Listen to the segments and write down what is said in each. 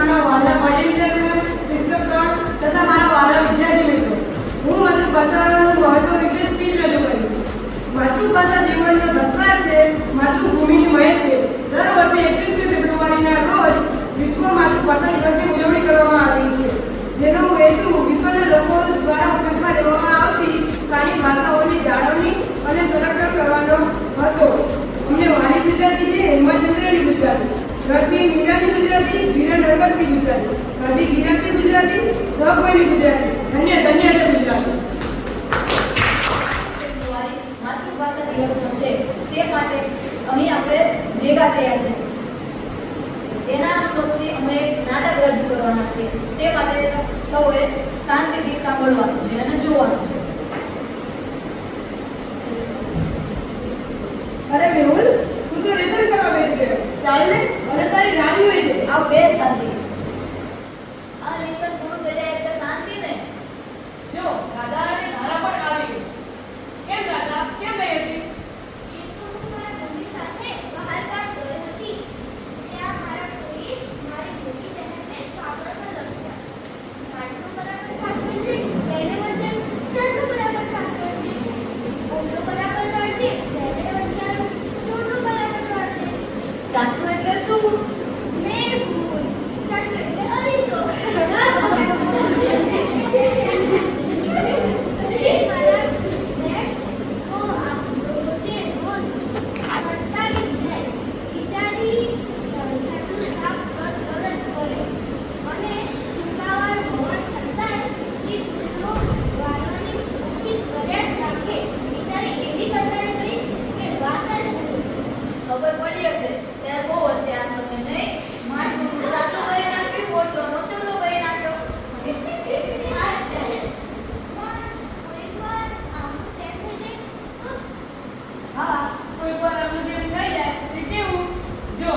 મારા વાલા વડીલગણ, શિક્ષકગણ તથા મારા વાલા વિદ્યાર્થી મિત્રો, હું માતૃભાષાનું મહત્વ વિશે સ્પીચ રજૂ કરીશ. માતૃભાષા જીવનનો ધબકાર છે, માતૃભૂમિની મહેક છે. દર વર્ષે 21મી ફેબ્રુઆરીના રોજ વિશ્વ માતૃભાષા દિવસની ઉજવણી કરવામાં આવી છે, જેનો હેતુ વિશ્વના લોકો દ્વારા ઉપયોગમાં લેવામાં આવતી સ્થાનિક ભાષાઓની જાળવણી અને સંરક્ષણ કરવાનો હતો. અમને વાલી ગુજરાતી છે, હેમચંદ્રની ગુજરાતી, ઘરથી મીરાની ગુજરાતી, વીરા નર્મદની ગુજરાતી, ઘરથી ગિરાની ગુજરાતી, સહભાઈની ગુજરાતી, ધન્ય ધન્ય છે ગુજરાતી. માતૃભાષા દિવસનો છે તે માટે અહીં આપણે ભેગા થયા છે. તેના અનુલક્ષી અમે નાટક રજૂ કરવાના છે. તે માટે સૌએ શાંતિથી સાંભળવાનું છે અને જોવાનું છે. અરે મેહુલ, તું તો લેસન કરવા ગઈ છે. ચાલ ને, અને તારી રાની હોય છે. આ બે શાંતિ. આ લેસન પૂરું થઈ જાય એટલે શાંતિ ને. જો દાદા અને ધારા પણ આવી ગઈ. કેમ દાદા, કેમ ગઈ હતી? એ તો હું મારા મમ્મી સાથે બહાર કામ ગઈ હતી. ત્યાં મારા કોઈ મારી મોટી બહેનને પાપડ પર લખ્યા. માટલું બરાબર સાફ કરજે, તેને વજન ચટલું બરાબર સાફ કરજે, ઓમલો બરાબર રાખજે, તેને વજન ચોટલું બરાબર રાખજે. ચાટલું એટલે શું? મેં ભૂલ, ચટલું એટલે અરીસો. ખબર પડી હશે ત્યારે બહુ હશે આ સમય નહીં. માટલું ચાટલું કરી નાખ્યું, ઓટલોનો ચોટલો કરી નાખ્યો. હા, કોઈ પણ આવું જેમ થઈ જાય તે કેવું? જો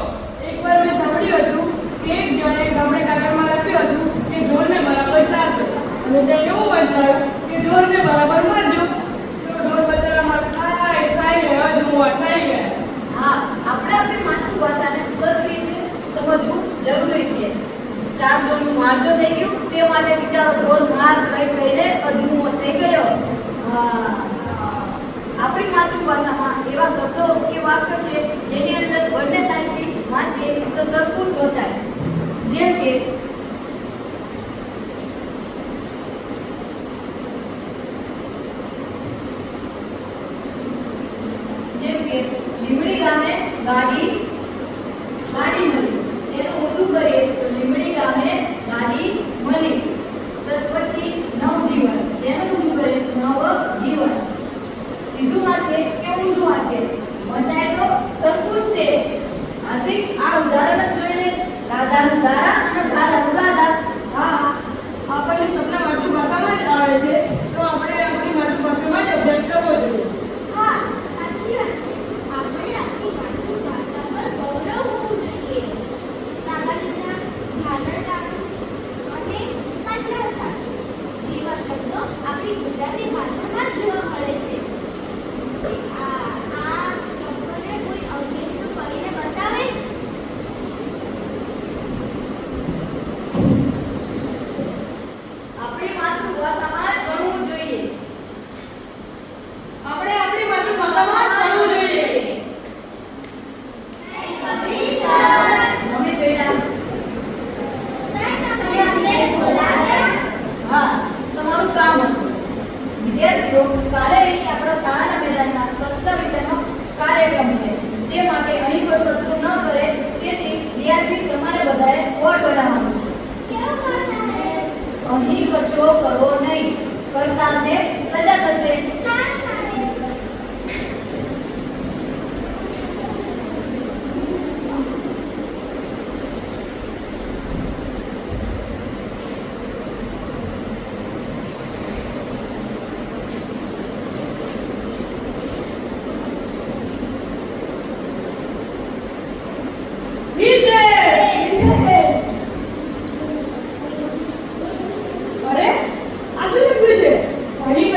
એકવાર મેં સાંભળ્યું હતું કે એક જણે ગામડે કાગળમાં લખ્યું હતું કે ઢોરને બરાબર ચારજો, અને ત્યાં એવું બતાવ્યું કે ઢોરને બરાબર મારજો. તો ઢોર બચારામાં ખાઈ ખાઈને અધૂરા થઈ ગયા. હા, આપણે આપણી માતૃભાષાને સરખી રીતે સમજવું જરૂરી છે. ચાર જોડનું મારજો થઈ ગયું તે માટે બિચારો ઢોર માર ખાઈ ખાઈને અધમુઓ થઈ ગયો. હા, આપણી માતૃભાષામાં એવા શબ્દો કે વાક્યો છે જેની અંદર બંને સાઈડથી વાંચીએ તો સરખું જ વચાય. જેમ કે લીમડી ગામે ગાડી મળી, એનું ઊંધું કરીએ તો લીમડી ગામે ગાડી મળી. તો પછી નવજીવન, એનું ઊંધું કરીએ તો નવજીવન. સીધું વાંચે કે ઊંધું વાંચે વચાય તો સરખું જ તે. આથી આ ઉદાહરણ જ જોઈને રાધાનું ધારા અને ધારાનું રાધા. હા, આપણને સપના માતૃભાષામાં જ આવે છે, તો આપણે આપણી માતૃભાષામાં જ અભ્યાસ કરવો જોઈએ. હા, સાચી વાત છે. આપણે આપણી માતૃભાષા પર ગૌરવ હોવું જોઈએ. દાદા-દાદા, ઝાલર-ટાકું અને ખાટલા-સાસુ જેવા શબ્દો આપણી ગુજરાતી ભાષામાં જ જોવા મળે છે. આ શબ્દોને કોઈ અંગ્રેજીમાં કરીને બતાવે. આપણી માતૃભાષામાં જ ભણવું જોઈએ. આપણે આપણી માતૃભાષામાં જ ભણવું જોઈએ. મમ્મી બેટા, તમે અમને બોલાવ્યા. હા, તમારું કામ હતું. વિદ્યાર્થીઓ, કાલે અહીં આપણા શાળાના મેદાનમાં સ્વચ્છતા વિશેનો કાર્યક્રમ છે. તે માટે અહીં કોઈ કચરો ન કરે તેથી ત્યાંથી તમારે બધાએ બોર્ડ બનાવવાનું છે. કેવો બોલાવે? અહીં કચરો કરવો નહીં, કરતાને સજા થશે. અરે, આ શું લખ્યું છે? ઘણી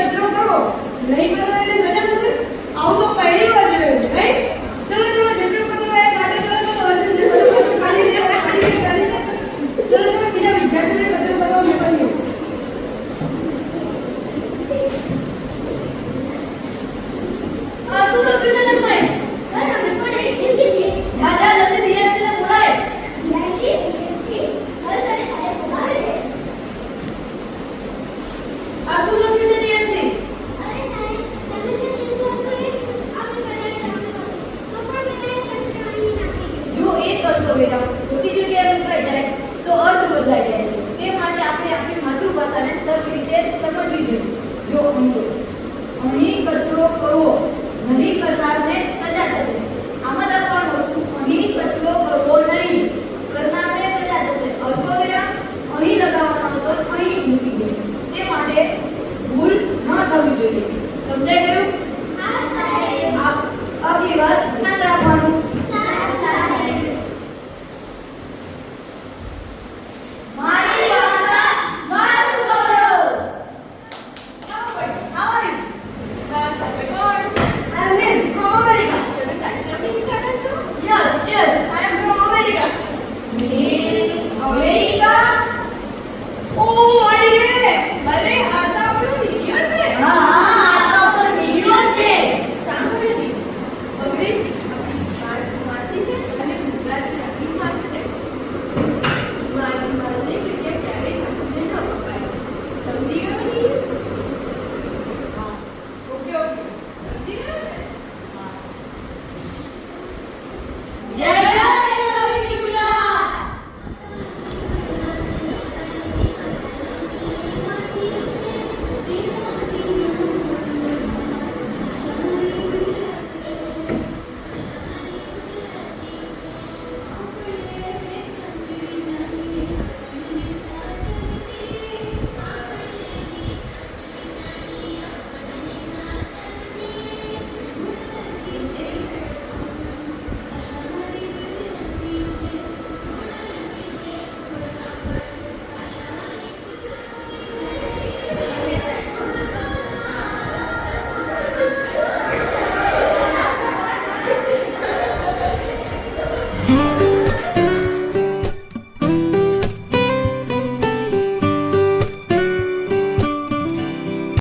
અલ્પવિરામ ખોટી જગ્યાએ મુકાઈ જાય તો અર્થ બદલાઈ જાય છે. તે માટે આપણે આપણી માતૃભાષાને સરખી રીતે સમજવી જોઈએ. જો અહીં કચરો કરવો નહીં કરનારને સજા થશે. આમાં લખવાનું હતું અહીં કચરો કરવો નહીં કરનારને સજા થશે. અલ્પવિરામ અહીં લગાવવાનો હતો, અહીં મૂકી દે. તે માટે ભૂલ ન થવી જોઈએ. સમજાઈ ગયું? હા સાહેબ. આગલી વાત ધ્યાન રાખવાનું. સાહેબ. મારી ભાષા મારું ગૌરવ. How are you? I am Neil from America. Yes, yes, I am from America. Neil, America? Oh, મળી રે. અરે આ તો આપણો વિડિયો છે. હા, આ તો આપણો વિડિયો છે. સાંભળ્યું? અંગ્રેજી